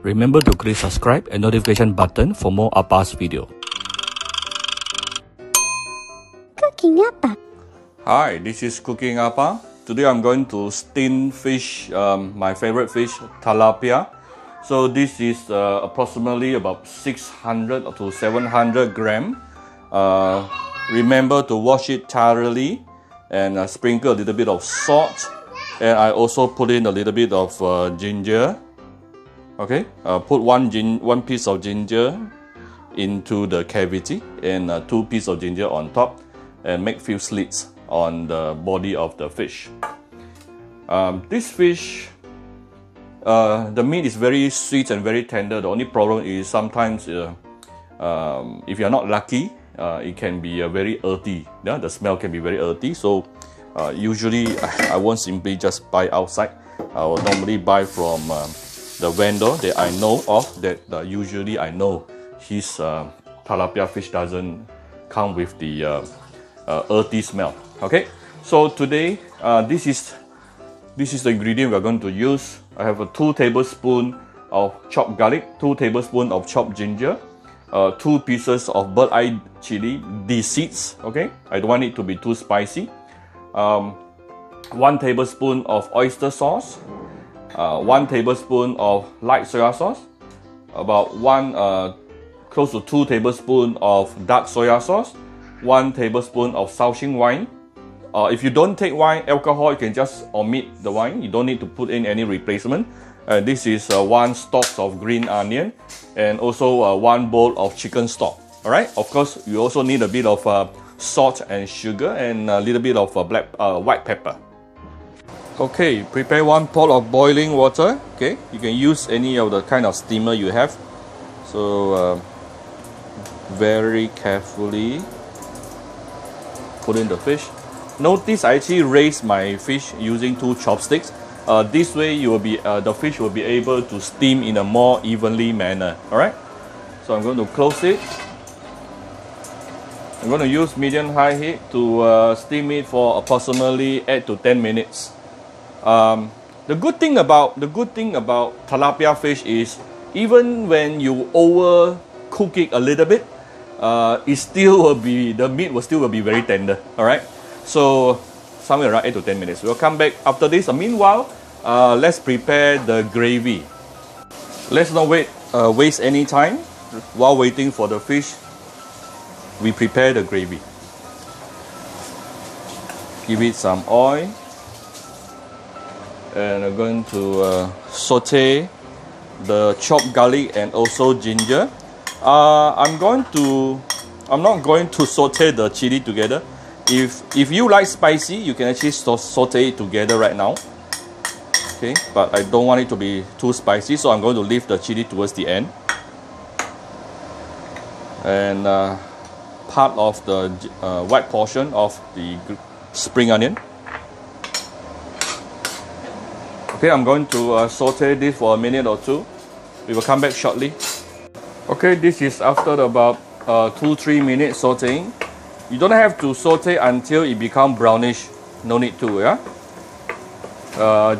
Remember to click subscribe and notification button for more Appa's video. Cooking Appa. Hi, this is Cooking Appa. Today I'm going to steam fish, my favorite fish, tilapia. So this is approximately about 600 to 700 gram. Remember to wash it thoroughly and sprinkle a little bit of salt. And I also put in a little bit of ginger. Okay, put one piece of ginger into the cavity and 2 pieces of ginger on top, and make few slits on the body of the fish. This fish, the meat is very sweet and very tender. The only problem is sometimes if you're not lucky, it can be very earthy. Yeah, the smell can be very earthy. So usually I won't simply just buy outside. I will normally buy from the vendor that I know of, that usually I know his tilapia fish doesn't come with the earthy smell. Okay, so today this is the ingredient we are going to use. I have 2 tablespoons of chopped garlic, 2 tablespoons of chopped ginger, 2 pieces of bird eye chili, the seeds. Okay, I don't want it to be too spicy. 1 tablespoon of oyster sauce, 1 tablespoon of light soya sauce, about close to 2 tablespoons of dark soya sauce, 1 tablespoon of Shaoxing wine. If you don't take wine, alcohol, you can just omit the wine. You don't need to put in any replacement. This is 1 stalk of green onion, and also 1 bowl of chicken stock. All right. Of course, you also need a bit of salt and sugar and a little bit of white pepper. Okay, prepare 1 pot of boiling water. Okay, you can use any of the kind of steamer you have. So very carefully put in the fish. Notice I actually raise my fish using 2 chopsticks. This way you will be the fish will be able to steam in a more evenly manner. All right. So I'm going to close it. I'm going to use medium-high heat to steam it for approximately 8 to 10 minutes. The good thing about tilapia fish is, even when you overcook it a little bit, the meat will still be very tender. All right. So somewhere around 8 to 10 minutes. We'll come back after this. Meanwhile, let's prepare the gravy. Let's not waste any time. While waiting for the fish, we prepare the gravy. Give it some oil. And I'm going to saute the chopped garlic and also ginger. I'm not going to saute the chili together. If you like spicy, you can actually saute it together right now. Okay, but I don't want it to be too spicy, so I'm going to leave the chili towards the end. And part of the white portion of the spring onion. Okay, I'm going to saute this for a minute or 2. We will come back shortly. Okay, this is after about 2-3 minutes sauteing. You don't have to saute until it becomes brownish. No need to, yeah.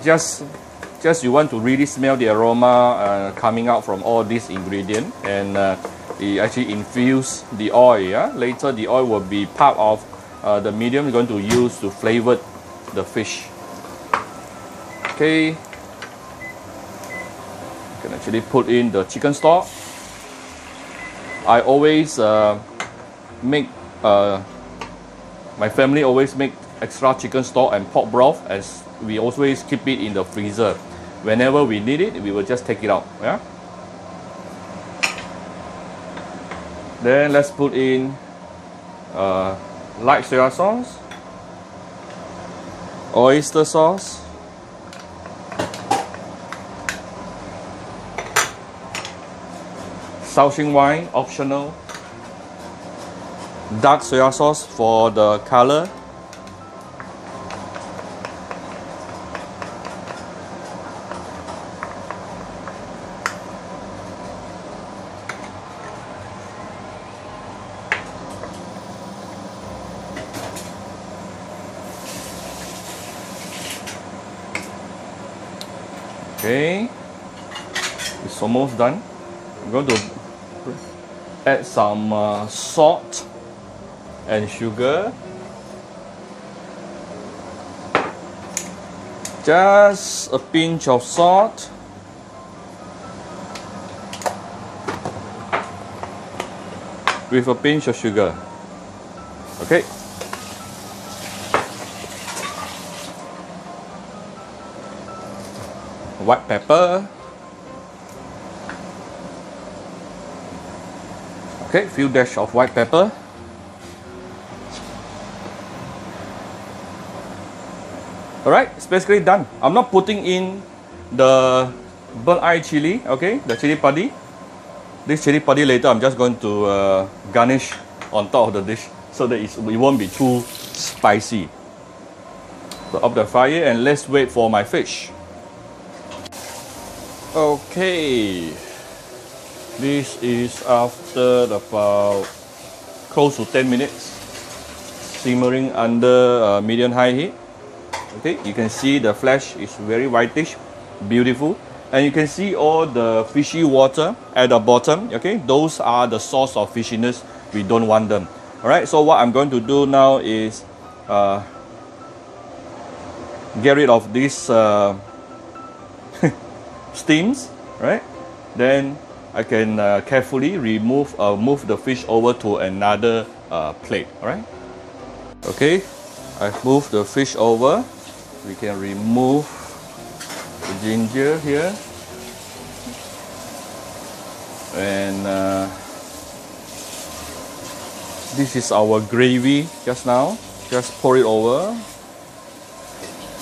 Just you want to really smell the aroma coming out from all these ingredients, and it actually infuse the oil. Yeah. Later, the oil will be part of the medium we're going to use to flavor the fish. Okay. You can actually put in the chicken stock. I always my family always make extra chicken stock and pork broth, as we always keep it in the freezer. Whenever we need it, we will just take it out. Yeah. Then let's put in light soya sauce, oyster sauce, Shaoxing wine, optional, dark soya sauce for the color, Okay. It's almost done. I'm going to add some salt and sugar. Just a pinch of salt. With a pinch of sugar. Okay. White pepper. Okay, few dash of white pepper. Alright, it's basically done. I'm not putting in the burnt eye chili, okay, the chili padi. This chili padi later I'm just going to garnish on top of the dish so that it won't be too spicy. So up the fire and let's wait for my fish. Okay, this is after about close to 10 minutes simmering under medium-high heat. Okay, you can see the flesh is very whitish, beautiful, and you can see all the fishy water at the bottom. Okay, those are the source of fishiness. We don't want them. All right, so what I'm going to do now is get rid of these steams, right? Then I can carefully move the fish over to another plate. All right. Okay, I've moved the fish over. We can remove the ginger here, and this is our gravy just now. Just pour it over.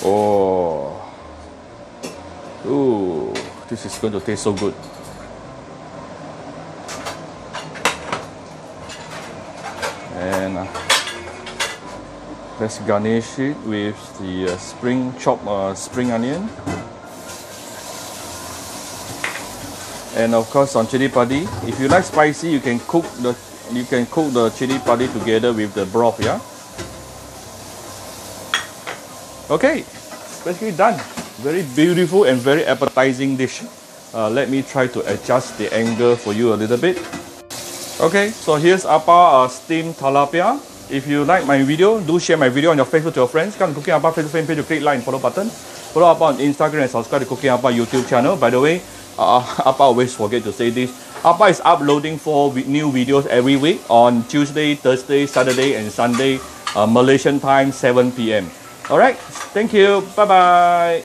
Oh, ooh, this is going to taste so good. And let's garnish it with the chopped spring onion, and of course some chili padi. If you like spicy, you can cook the chili padi together with the broth. Yeah. Okay, basically done. Very beautiful and very appetizing dish. Let me try to adjust the angle for you a little bit. Okay, so here's Appa steamed tilapia. If you like my video, do share my video on your Facebook to your friends. Come to Cooking Appa Facebook fan page to click like and follow button. Follow Appa on Instagram and subscribe to Cooking Appa YouTube channel. By the way, Appa always forget to say this. Appa is uploading 4 new videos every week on Tuesday, Thursday, Saturday and Sunday, Malaysian time 7 PM. Alright, thank you. Bye bye.